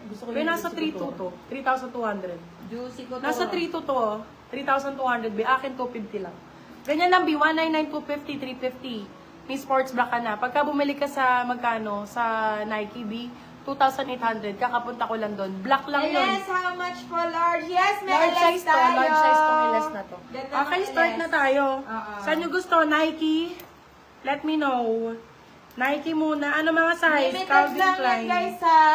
Gusto ko Kaya yung nasa juicy 3.2 couture. to. 3,200. Juicy ko to. Nasa 3.2 to. 3,200 B. Akin 250 lang. Ganyan lang B. 199, 250, 350. May sports bra ka na. Pagka bumili ka sa magkano? Sa Nike B. 2,800. Kakapunta ko lang doon. Black lang yun. LS, how much po large? Yes, may Large LS size to. tayo. Large size tong LS na to. Ganda Okay, ng start LS. na tayo. Saan nyo gusto? Nike? Let me know. Nike muna. Ano mga size? Limited Calvin lang yan Klein. guys ha.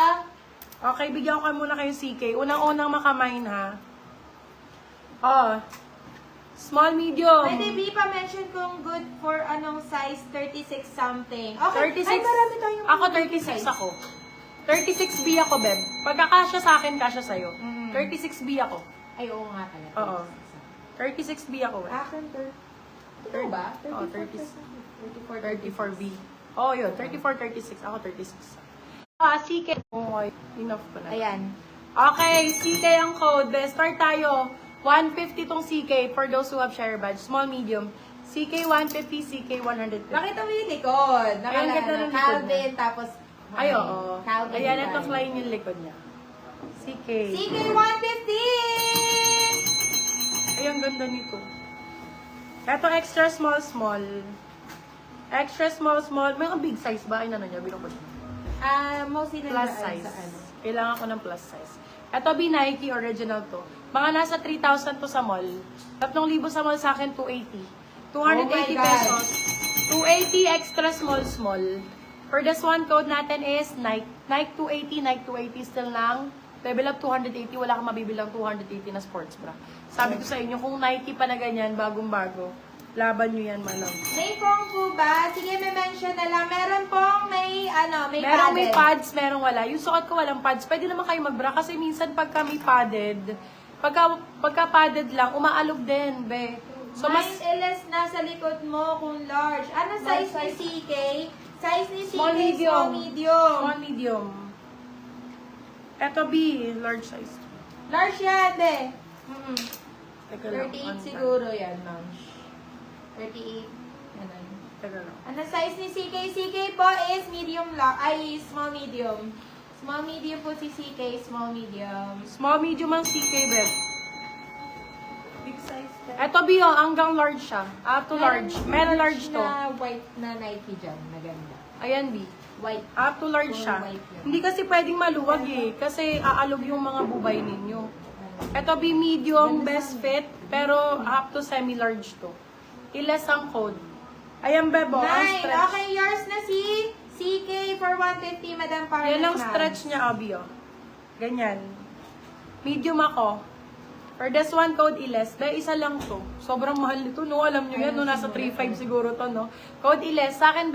Okay, bigyan ko muna kayo CK. Unang-unang makamine ha. Oh. Small, medium. Pwede B pa mention kung good for anong size 36 something. Okay. 36. Ay, marami tayong Ako 36 ako. 36B ako, Beb. Pagkakasya sa akin, kasya sa'yo. 36B ako. Ay, oo nga pala. Oo. 36B ako. Eh. Akin, ito ba? Oo, 34, 34B. Oh, yun. 34, 36. Ako 36. CK. Okay. Enough ko na. Ayan. Okay, CK ang code. Start tayo. 150 tong CK for those who have share badge. Small, medium. CK 150, CK 150. Bakit ang yung likod? Ayan, ganda ng likod Calvin, tapos... Ay, oo. Calvin. Ayan, Klein. ito flying yung likod niya. CK. CK 150! Ay, ang ganda nito. Ito, extra small, small. Extra small, small. May big size ba? Ay, ano niya? Binukod niya. Mostly Plus nandaan size. sa ano. Kailangan ko ng plus size. Ito, Nike original to. Mga nasa 3,000 to sa mall. 3,000 sa mall sa akin, 280. 280 Oh my God. pesos. 280 extra small, small. For this one, code natin is Nike. Nike 280, Nike 280 still lang. Level up 280, wala kang mabibilang 280 na sports bra. Sabi ko sa inyo, kung Nike pa na ganyan, bagong-bago, laban nyo yan, malam. May pong po ba? Sige, may mention na lang. Meron pong may, may Merong may padded. pads, merong wala. Yung suot ko walang pads, pwede naman kayo magbra kasi minsan pagka may padded, pagka padded lang, umaalog din, be. So, mas LS nasa likod mo kung large. Ano Large size ni size. CK? Size ni CK, small, medium. small, medium. Small, medium. Eto B, large size. Large yan, be. Teka lang. 38 siguro yan, ma'am. 38. Ganun. Teka lang. Ano size ni CK? CK po is medium lang. Ay, small, medium. Small, medium po si CK. Small, medium. Small, medium ang CK, Beb. Big size. Eto B, oh, hanggang large siya. Up to large. Meron large to. na white na Nike dyan. Maganda. Ayan, B. White. Up to large Puro siya. white yan. Hindi kasi pwedeng maluwag eh. Kasi aalog yung mga bubay ninyo. Ito B, medium, best fit. Pero up to semi-large to. Iles ang code. Ayan, Bebo. Ang Nine. stretch. Okay, yours na si CK for 150, Madam Parnas. Yan ang stretch niya, Abi, oh. Ganyan. Medium ako. For this one, code Iles. Dahil isa lang to. Sobrang mahal nito, no? Alam nyo yan, no? Nasa 3.5 siguro to, no? Code Iles. Sa akin,